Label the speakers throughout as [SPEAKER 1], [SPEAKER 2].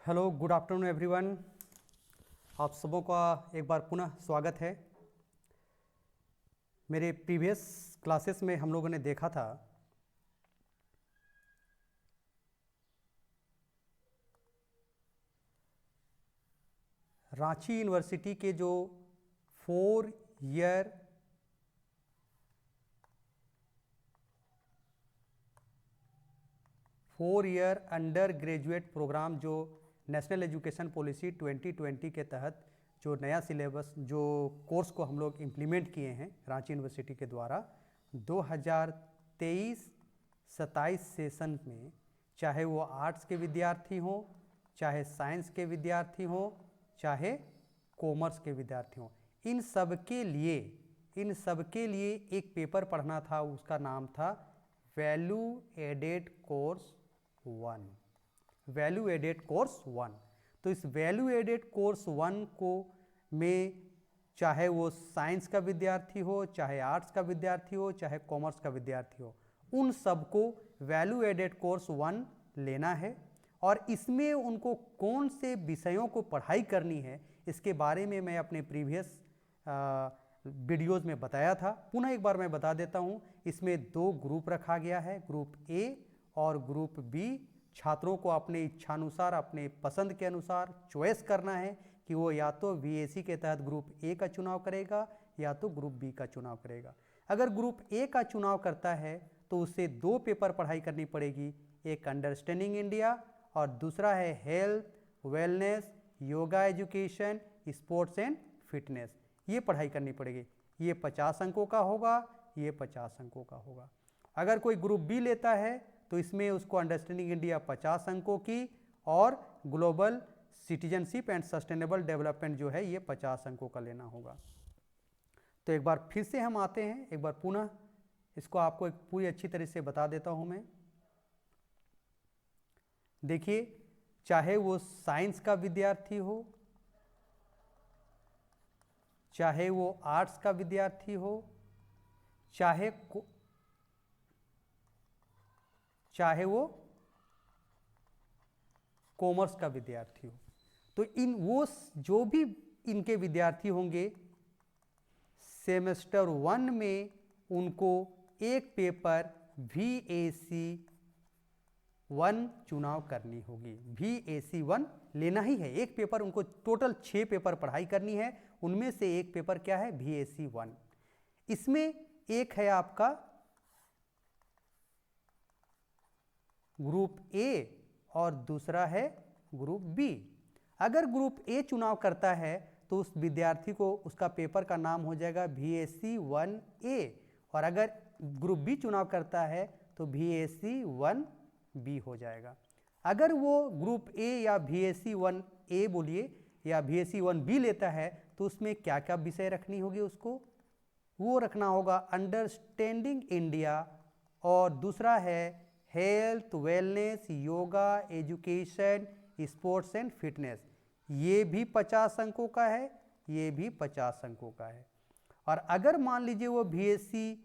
[SPEAKER 1] Hello, good afternoon everyone. आप सबों का एक बार पुनः स्वागत है। मेरे प्रीवियस क्लासेस में हम लोगों ने देखा था रांची यूनिवर्सिटी के जो 4 ईयर अंडर ग्रेजुएट प्रोग्राम जो नेशनल एजुकेशन पॉलिसी 2020 के तहत जो नया सिलेबस जो कोर्स को हम लोग इम्प्लीमेंट किए हैं रांची यूनिवर्सिटी के द्वारा 2023-27 सेशन में, चाहे वो आर्ट्स के विद्यार्थी हों, चाहे साइंस के विद्यार्थी हों, चाहे कॉमर्स के विद्यार्थी हों, इन सब के लिए एक पेपर पढ़ना था। उसका नाम था वैल्यू एडेड कोर्स 1। तो इस वैल्यू एडेड कोर्स 1 को में चाहे वो साइंस का विद्यार्थी हो, चाहे आर्ट्स का विद्यार्थी हो, चाहे कॉमर्स का विद्यार्थी हो, उन सबको वैल्यू एडेड कोर्स 1 लेना है। और इसमें उनको कौन से विषयों को पढ़ाई करनी है, इसके बारे में मैं अपने प्रीवियस वीडियोज़ में बताया था। पुनः एक बार मैं बता देता हूँ। इसमें 2 ग्रुप रखा गया है, ग्रुप ए और ग्रुप बी। छात्रों को अपने इच्छानुसार, अपने पसंद के अनुसार चॉइस करना है कि वो या तो वीएसी के तहत ग्रुप ए का चुनाव करेगा या तो ग्रुप बी का चुनाव करेगा। अगर ग्रुप ए का चुनाव करता है तो उसे 2 पेपर पढ़ाई करनी पड़ेगी, एक अंडरस्टैंडिंग इंडिया और दूसरा है health, wellness, yoga education, sports and fitness. ये पढ़ाई करनी पड़ेगी। ये 50 अंकों का होगा, ये 50 अंकों का होगा। अगर कोई ग्रुप बी लेता है तो इसमें उसको अंडरस्टैंडिंग इंडिया 50 अंकों की और global citizenship and sustainable development जो है ये 50 अंकों का लेना होगा। तो एक बार फिर से हम आते हैं, एक बार पुनः इसको आपको एक पूरी अच्छी तरह से बता देता हूं मैं। देखिए, चाहे वो साइंस का विद्यार्थी हो, चाहे वो आर्ट्स का विद्यार्थी हो, चाहे वो कॉमर्स का विद्यार्थी हो, तो वो जो भी इनके विद्यार्थी होंगे, सेमेस्टर 1 में उनको एक पेपर VAC 1 चुनाव करनी होगी। VAC 1 लेना ही है। एक पेपर उनको, टोटल 6 पेपर पढ़ाई करनी है, उनमें से एक पेपर क्या है? VAC 1। इसमें एक है आपका ग्रुप ए और दूसरा है ग्रुप बी। अगर ग्रुप ए चुनाव करता है तो उस विद्यार्थी को उसका पेपर का नाम हो जाएगा VAC 1A, और अगर ग्रुप बी चुनाव करता है तो VAC 1B हो जाएगा। अगर वो ग्रुप ए या VAC 1A बोलिए या VAC 1B लेता है तो उसमें क्या क्या विषय रखनी होगी उसको? वो रखना होगा अंडरस्टैंडिंग इंडिया और दूसरा है health, wellness, yoga, education, sports and fitness. ये भी 50 अंकों का है, ये भी 50 अंकों का है। और अगर मान लीजिए वो VAC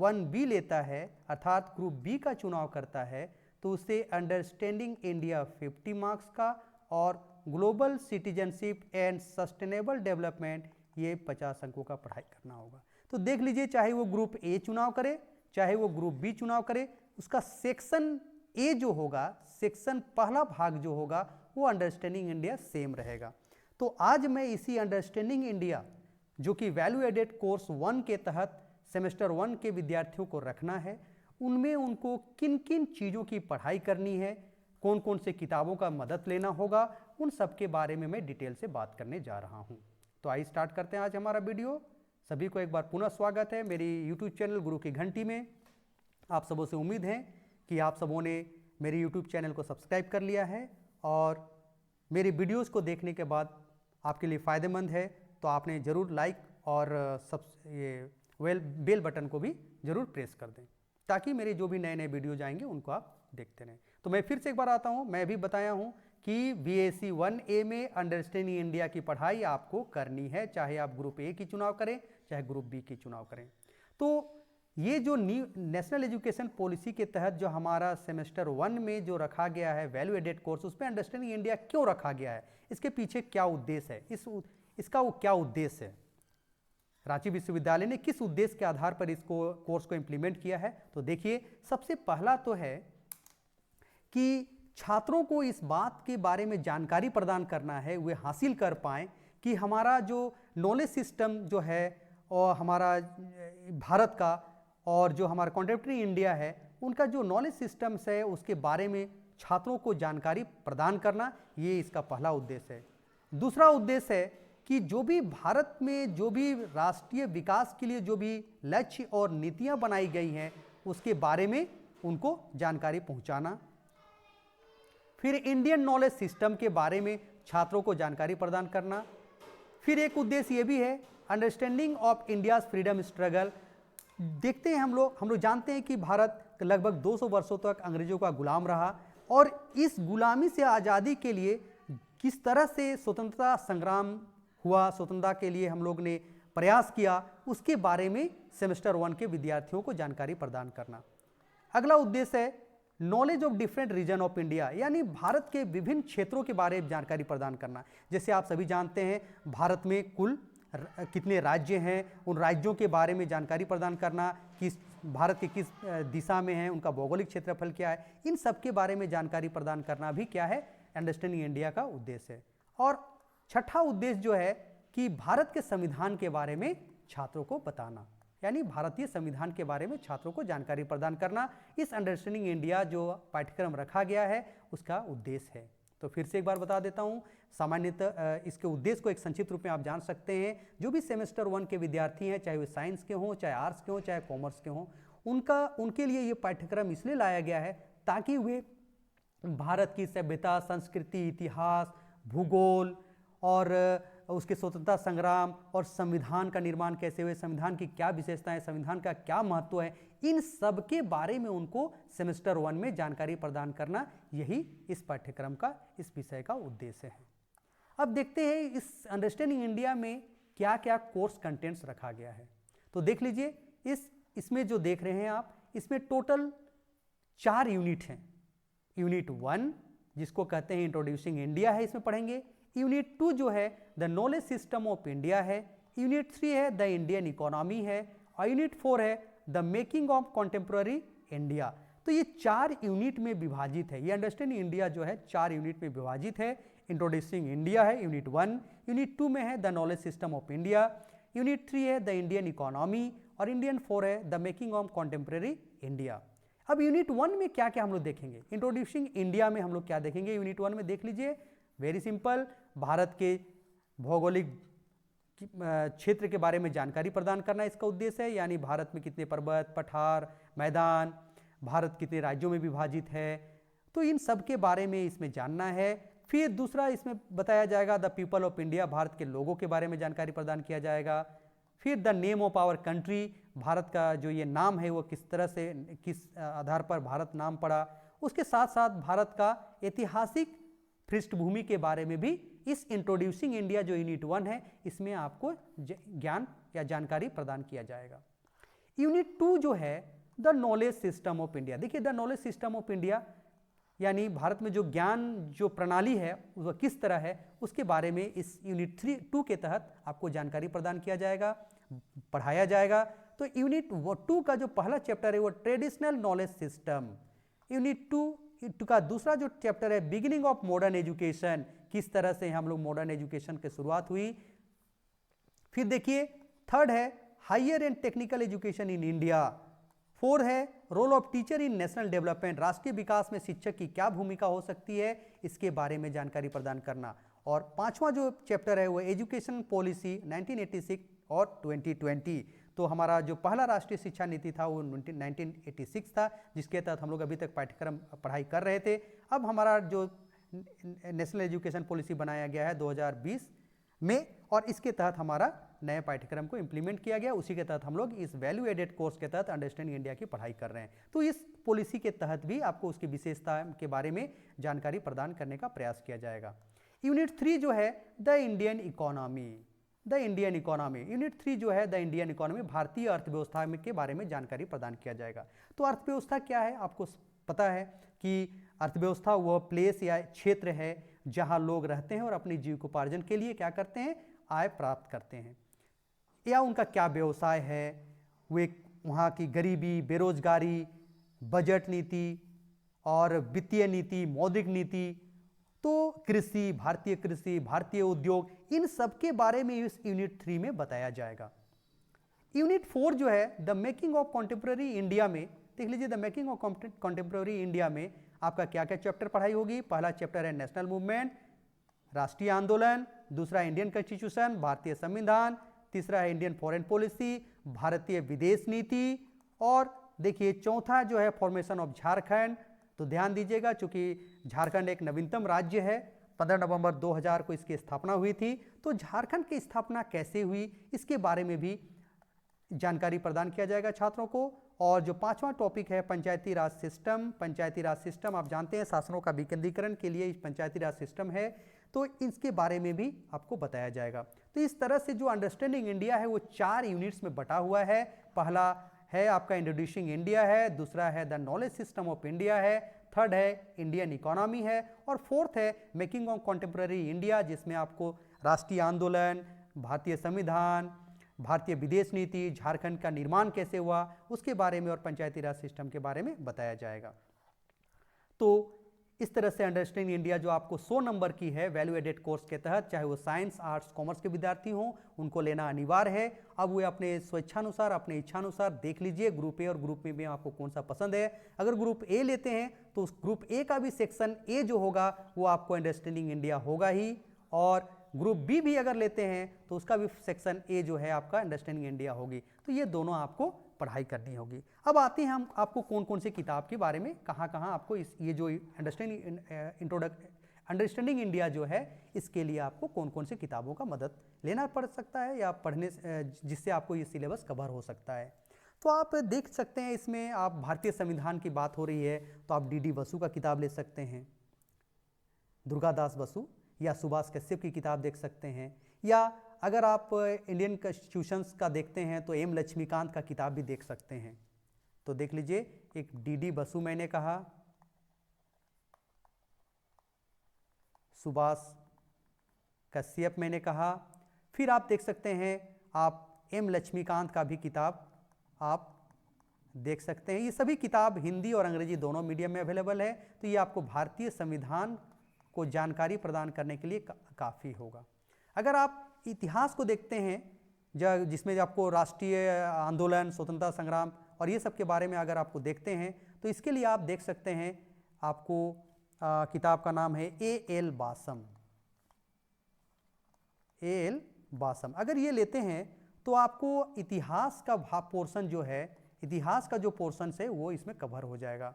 [SPEAKER 1] 1B लेता है, अर्थात ग्रुप बी का चुनाव करता है, तो उसे अंडरस्टैंडिंग इंडिया 50 मार्क्स का और global citizenship and sustainable development ये 50 अंकों का पढ़ाई करना होगा। तो देख लीजिए, चाहे वो ग्रुप ए चुनाव करे, चाहे वो ग्रुप बी चुनाव करे, उसका सेक्शन ए जो होगा, सेक्शन पहला भाग जो होगा, वो अंडरस्टैंडिंग इंडिया सेम रहेगा। तो आज मैं इसी अंडरस्टैंडिंग इंडिया जो कि वैल्यू एडेड कोर्स 1 के तहत सेमेस्टर 1 के विद्यार्थियों को रखना है, उनमें उनको किन किन चीज़ों की पढ़ाई करनी है, कौन कौन से किताबों का मदद लेना होगा, उन सब के बारे में मैं डिटेल से बात करने जा रहा हूँ। तो आइए स्टार्ट करते हैं आज हमारा वीडियो। सभी को एक बार पुनः स्वागत है मेरी यूट्यूब चैनल गुरु की घंटी में। आप सबों से उम्मीद है कि आप सबों ने मेरे यूट्यूब चैनल को सब्सक्राइब कर लिया है और मेरी वीडियोस को देखने के बाद आपके लिए फ़ायदेमंद है तो आपने ज़रूर लाइक और बेल बटन को भी ज़रूर प्रेस कर दें, ताकि मेरे जो भी नए नए वीडियोज आएंगे उनको आप देखते रहें। तो मैं फिर से एक बार आता हूँ। मैं भी बताया हूँ कि VAC 1A में अंडरस्टैंडिंग इंडिया की पढ़ाई आपको करनी है, चाहे आप ग्रुप ए की चुनाव करें, चाहे ग्रुप बी की चुनाव करें। तो ये जो नेशनल एजुकेशन पॉलिसी के तहत जो हमारा सेमेस्टर 1 में जो रखा गया है वैल्यू एडेड कोर्स, उस पर अंडरस्टैंडिंग इंडिया क्यों रखा गया है, इसके पीछे क्या उद्देश्य है, इसका वो क्या उद्देश्य है, रांची विश्वविद्यालय ने किस उद्देश्य के आधार पर इसको कोर्स को इंप्लीमेंट किया है। तो देखिए, सबसे पहला तो है कि छात्रों को इस बात के बारे में जानकारी प्रदान करना है, वे हासिल कर पाएँ कि हमारा जो नॉलेज सिस्टम जो है और हमारा भारत का और जो हमारा कॉन्टेम्प्रेरी इंडिया है, उनका जो नॉलेज सिस्टम्स है उसके बारे में छात्रों को जानकारी प्रदान करना, ये इसका पहला उद्देश्य है। दूसरा उद्देश्य है कि जो भी भारत में जो भी राष्ट्रीय विकास के लिए जो भी लक्ष्य और नीतियां बनाई गई हैं उसके बारे में उनको जानकारी पहुंचाना। फिर इंडियन नॉलेज सिस्टम के बारे में छात्रों को जानकारी प्रदान करना। फिर एक उद्देश्य ये भी है understanding of India's freedom struggle. देखते हैं हम लोग जानते हैं कि भारत लगभग 200 वर्षों तक अंग्रेजों का गुलाम रहा और इस गुलामी से आज़ादी के लिए किस तरह से स्वतंत्रता संग्राम हुआ, स्वतंत्रता के लिए हम लोग ने प्रयास किया, उसके बारे में सेमेस्टर 1 के विद्यार्थियों को जानकारी प्रदान करना। अगला उद्देश्य है knowledge of different region of India, यानी भारत के विभिन्न क्षेत्रों के बारे में जानकारी प्रदान करना। जैसे आप सभी जानते हैं भारत में कुल कितने राज्य हैं, उन राज्यों के बारे में जानकारी प्रदान करना, किस भारत के किस दिशा में है, उनका भौगोलिक क्षेत्रफल क्या है, इन सब के बारे में जानकारी प्रदान करना भी क्या है, अंडरस्टैंडिंग इंडिया का उद्देश्य है। और छठा उद्देश्य जो है कि भारत के संविधान के बारे में छात्रों को बताना, यानी भारतीय संविधान के बारे में छात्रों को जानकारी प्रदान करना, इस अंडरस्टैंडिंग इंडिया जो पाठ्यक्रम रखा गया है उसका उद्देश्य है। तो फिर से एक बार बता देता हूँ, सामान्यतः इसके उद्देश्य को एक संक्षिप्त रूप में आप जान सकते हैं। जो भी सेमेस्टर 1 के विद्यार्थी हैं, चाहे वे साइंस के हों, चाहे आर्ट्स के हों, चाहे कॉमर्स के हों, उनके लिए ये पाठ्यक्रम इसलिए लाया गया है ताकि वे भारत की सभ्यता, संस्कृति, इतिहास, भूगोल और उसके स्वतंत्रता संग्राम और संविधान का निर्माण कैसे हुए, संविधान की क्या विशेषताएं, संविधान का क्या महत्व है, इन सब के बारे में उनको सेमेस्टर 1 में जानकारी प्रदान करना, यही इस पाठ्यक्रम का, इस विषय का उद्देश्य है। अब देखते हैं इस अंडरस्टैंडिंग इंडिया में क्या क्या कोर्स कंटेंट्स रखा गया है। तो देख लीजिए, इसमें जो देख रहे हैं आप, इसमें टोटल 4 यूनिट हैं। यूनिट 1 जिसको कहते हैं इंट्रोड्यूसिंग इंडिया है, इसमें पढ़ेंगे। यूनिट 2 जो है the knowledge system of India है। यूनिट 3 है द इंडियन इकोनॉमी है। और यूनिट 4 है the making of contemporary India. तो ये 4 यूनिट में विभाजित है। ये अंडरस्टैंडिंग इंडिया जो है 4 यूनिट में विभाजित है। इंट्रोड्यूसिंग इंडिया है यूनिट 1, यूनिट 2 में है the knowledge system of India, unit 3 है द इंडियन इकोनॉमी और इंडियन 4 है the making of contemporary India. अब यूनिट 1 में क्या क्या हम लोग देखेंगे, इंट्रोड्यूसिंग इंडिया में हम लोग क्या देखेंगे यूनिट 1 में, देख लीजिए। वेरी सिंपल, भारत के भौगोलिक क्षेत्र के बारे में जानकारी प्रदान करना इसका उद्देश्य है, यानी भारत में कितने पर्वत, पठार, मैदान, भारत कितने राज्यों में विभाजित है, तो इन सब के बारे में इसमें जानना है। फिर दूसरा इसमें बताया जाएगा the people of India, Bharat के लोगों के बारे में जानकारी प्रदान किया जाएगा। फिर the name of our country, Bharat का जो ये नाम है वो किस तरह से, किस आधार पर भारत नाम पड़ा। उसके साथ साथ भारत का ऐतिहासिक पृष्ठभूमि के बारे में भी इस इंट्रोड्यूसिंग इंडिया जो यूनिट 1 है इसमें आपको ज्ञान या जानकारी प्रदान किया जाएगा। यूनिट 2 जो है the knowledge system of India, देखिए the knowledge system of India यानी भारत में जो ज्ञान जो प्रणाली है वह किस तरह है उसके बारे में इस यूनिट 2 के तहत आपको जानकारी प्रदान किया जाएगा, पढ़ाया जाएगा। तो यूनिट 2 का जो पहला चैप्टर है वो ट्रेडिशनल नॉलेज सिस्टम। यूनिट 2 का दूसरा जो चैप्टर है बिगिनिंग ऑफ मॉडर्न एजुकेशन, किस तरह से हम लोग मॉडर्न एजुकेशन की शुरुआत हुई। फिर देखिए थर्ड है higher and technical education in India. 4 है role of teacher in national development, राष्ट्रीय विकास में शिक्षक की क्या भूमिका हो सकती है इसके बारे में जानकारी प्रदान करना। और 5वां जो चैप्टर है वो एजुकेशन पॉलिसी 1986 और 2020। तो हमारा जो पहला राष्ट्रीय शिक्षा नीति था वो 1986 था, जिसके तहत हम लोग अभी तक पाठ्यक्रम पढ़ाई कर रहे थे। अब हमारा जो नेशनल एजुकेशन पॉलिसी बनाया गया है 2020 में, और इसके तहत हमारा नए पाठ्यक्रम को इम्प्लीमेंट किया गया। उसी के तहत हम लोग इस वैल्यू एडेड कोर्स के तहत अंडरस्टैंडिंग इंडिया की पढ़ाई कर रहे हैं। तो इस पॉलिसी के तहत भी आपको उसकी विशेषता के बारे में जानकारी प्रदान करने का प्रयास किया जाएगा। यूनिट 3 जो है the Indian economy, the Indian economy. Unit 3 जो है द इंडियन इकोनॉमी, भारतीय अर्थव्यवस्था के बारे में जानकारी प्रदान किया जाएगा। तो अर्थव्यवस्था क्या है, आपको पता है कि अर्थव्यवस्था वह प्लेस या क्षेत्र है जहां लोग रहते हैं और अपनी जीविकोपार्जन के लिए क्या करते हैं, आय प्राप्त करते हैं, या उनका क्या व्यवसाय है, वे वहाँ की गरीबी, बेरोजगारी, बजट नीति और वित्तीय नीति, मौद्रिक नीति, तो कृषि, भारतीय उद्योग, इन सब के बारे में इस यूनिट 3 में बताया जाएगा। यूनिट 4 जो है the making of contemporary India में, देख लीजिए the making of contemporary India में आपका क्या क्या चैप्टर पढ़ाई होगी। पहला चैप्टर है नेशनल मूवमेंट, राष्ट्रीय आंदोलन, दूसरा इंडियन कॉन्स्टिट्यूशन, भारतीय संविधान, तीसरा है इंडियन फॉरेन पॉलिसी, भारतीय विदेश नीति, और देखिए चौथा जो है फॉर्मेशन ऑफ झारखंड। तो ध्यान दीजिएगा, चूंकि झारखंड एक नवीनतम राज्य है, 15 नवंबर 2000 को इसकी स्थापना हुई थी, तो झारखंड की स्थापना कैसे हुई इसके बारे में भी जानकारी प्रदान किया जाएगा छात्रों को। और जो पांचवा टॉपिक है पंचायती राज सिस्टम। पंचायती राज सिस्टम आप जानते हैं शासनों का विकेंद्रीकरण के लिए पंचायती राज सिस्टम है, तो इसके बारे में भी आपको बताया जाएगा। तो इस तरह से जो अंडरस्टैंडिंग इंडिया है वो 4 यूनिट्स में बटा हुआ है। पहला है आपका इंट्रोड्यूसिंग इंडिया है, दूसरा है the knowledge system of India है, थर्ड है इंडियन इकोनॉमी है, और फोर्थ है मेकिंग ऑफ कॉन्टेम्प्रेरी इंडिया, जिसमें आपको राष्ट्रीय आंदोलन, भारतीय संविधान, भारतीय विदेश नीति, झारखंड का निर्माण कैसे हुआ उसके बारे में और पंचायती राज सिस्टम के बारे में बताया जाएगा। तो इस तरह से अंडरस्टैंडिंग इंडिया जो आपको 100 नंबर की है वैल्यू एडेड कोर्स के तहत, चाहे वो साइंस, आर्ट्स, कॉमर्स के विद्यार्थी हों, उनको लेना अनिवार्य है। अब वे अपने स्वेच्छानुसार, अपने इच्छानुसार देख लीजिए ग्रुप ए और ग्रुप बी में आपको कौन सा पसंद है। अगर ग्रुप ए लेते हैं तो उस ग्रुप ए का भी सेक्शन ए जो होगा वो आपको अंडरस्टैंडिंग इंडिया होगा ही, और ग्रुप बी भी अगर लेते हैं तो उसका भी सेक्शन ए जो है आपका अंडरस्टैंडिंग इंडिया होगी। तो ये दोनों आपको पढ़ाई करनी होगी। अब आते हैं हम आपको कौन कौन से किताब के बारे में, कहाँ कहाँ आपको ये जो अंडरस्टैंडिंग इंडिया जो है इसके लिए आपको कौन कौन से किताबों का मदद लेना पड़ सकता है या पढ़ने जिससे आपको ये सिलेबस कवर हो सकता है। तो आप देख सकते हैं इसमें आप भारतीय संविधान की बात हो रही है तो आप डी बसु का किताब ले सकते हैं, दुर्गादास बसु या सुभाष कश्यप की किताब देख सकते हैं, या अगर आप इंडियन कॉन्स्टिट्यूशंस का देखते हैं तो एम लक्ष्मीकांत का किताब भी देख सकते हैं। तो देख लीजिए, एक डी बसु मैंने कहा, सुभाष कश्यप मैंने कहा, फिर आप देख सकते हैं आप एम लक्ष्मीकांत का भी किताब आप देख सकते हैं। ये सभी किताब हिंदी और अंग्रेजी दोनों मीडियम में अवेलेबल है। तो ये आपको भारतीय संविधान को जानकारी प्रदान करने के लिए काफ़ी होगा। अगर आप इतिहास को देखते हैं जिसमें आपको राष्ट्रीय आंदोलन, स्वतंत्रता संग्राम और ये सब के बारे में अगर आपको देखते हैं तो इसके लिए आप देख सकते हैं, आपको किताब का नाम है ए.एल. बासम। ए.एल. बासम अगर ये लेते हैं तो आपको इतिहास का पोर्शन जो है, इतिहास का जो पोर्शन है वो इसमें कवर हो जाएगा।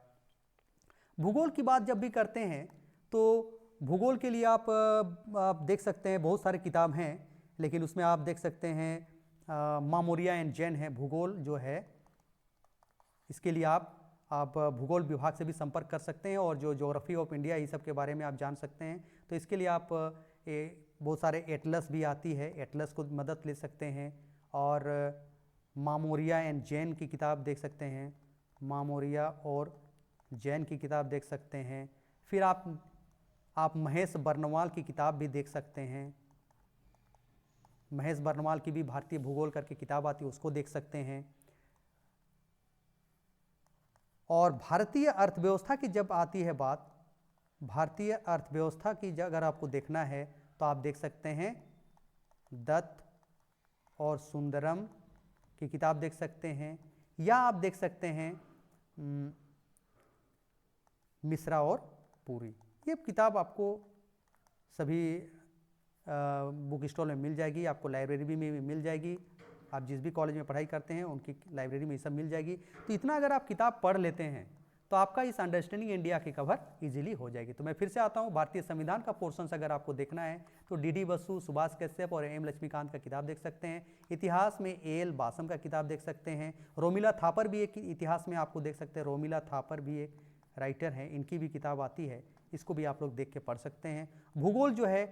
[SPEAKER 1] भूगोल की बात जब भी करते हैं तो भूगोल के लिए आप देख सकते हैं बहुत सारे किताब हैं, लेकिन उसमें आप देख सकते हैं मामोरिया एंड जैन है भूगोल जो है, इसके लिए आप भूगोल विभाग से भी संपर्क कर सकते हैं और जो ज्योग्राफी ऑफ इंडिया ये सब के बारे में आप जान सकते हैं। तो इसके लिए आप बहुत सारे एटलस भी आती है, एटलस को मदद ले सकते हैं, और मामोरिया एंड जैन की किताब देख सकते हैं, मामोरिया और जैन की किताब देख सकते हैं। फिर आप महेश बर्नवाल की किताब भी देख सकते हैं, महेश बर्नवाल की भी भारतीय भूगोल करके किताब आती है, उसको देख सकते हैं। और भारतीय अर्थव्यवस्था की जब आती है बात, भारतीय अर्थव्यवस्था की अगर आपको देखना है तो आप देख सकते हैं दत्त और सुंदरम की किताब देख सकते हैं, या आप देख सकते हैं मिश्रा और पुरी। ये किताब आपको सभी बुक स्टॉल में मिल जाएगी, आपको लाइब्रेरी में भी मिल जाएगी। आप जिस भी कॉलेज में पढ़ाई करते हैं उनकी लाइब्रेरी में ये सब मिल जाएगी। तो इतना अगर आप किताब पढ़ लेते हैं तो आपका इस अंडरस्टैंडिंग इंडिया की कवर इजीली हो जाएगी। तो मैं फिर से आता हूँ, भारतीय संविधान का पोर्शन अगर आपको देखना है तो डी बसु, सुभाष कश्यप और एम लक्ष्मीकांत का किताब देख सकते हैं। इतिहास में ए.एल. बासम का किताब देख सकते हैं। रोमिला थापर भी एक इतिहास में आपको देख सकते हैं, रोमिला थापर भी एक राइटर हैं, इनकी भी किताब आती है, इसको भी आप लोग देख के पढ़ सकते हैं। भूगोल जो है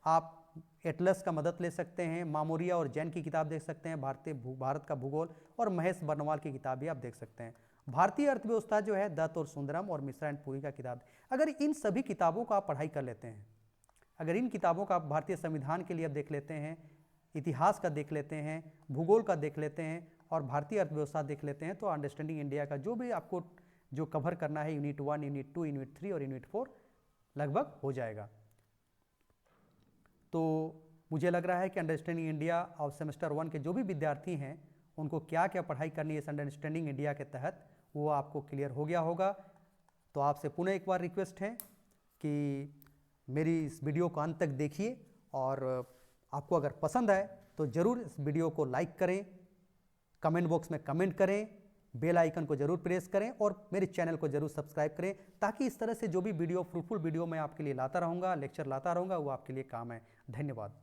[SPEAKER 1] आप एटलस का मदद ले सकते हैं, मामोरिया और जैन की किताब देख सकते हैं, भारत का भूगोल, और महेश बर्नवाल की किताब भी आप देख सकते हैं। भारतीय अर्थव्यवस्था जो है दत्त और सुंदरम और मिश्रा एंड पुरी का किताब। अगर इन सभी किताबों का आप पढ़ाई कर लेते हैं, अगर इन किताबों का आप भारतीय संविधान के लिए देख लेते हैं, इतिहास का देख लेते हैं, भूगोल का देख लेते हैं और भारतीय अर्थव्यवस्था देख लेते हैं, तो अंडरस्टैंडिंग इंडिया का जो भी आपको जो कवर करना है यूनिट 1, यूनिट 2, यूनिट 3 और यूनिट 4 लगभग हो जाएगा। तो मुझे लग रहा है कि अंडरस्टैंडिंग इंडिया और सेमेस्टर 1 के जो भी विद्यार्थी हैं उनको क्या क्या पढ़ाई करनी है इस अंडरस्टैंडिंग इंडिया के तहत, वो आपको क्लियर हो गया होगा। तो आपसे पुनः एक बार रिक्वेस्ट है कि मेरी इस वीडियो को अंत तक देखिए और आपको अगर पसंद आए तो ज़रूर इस वीडियो को लाइक करें, कमेंट बॉक्स में कमेंट करें, बेल आइकन को जरूर प्रेस करें और मेरे चैनल को जरूर सब्सक्राइब करें, ताकि इस तरह से जो भी वीडियो फ्रूटफुल वीडियो मैं आपके लिए लाता रहूँगा, लेक्चर लाता रहूँगा, वो आपके लिए काम है। धन्यवाद।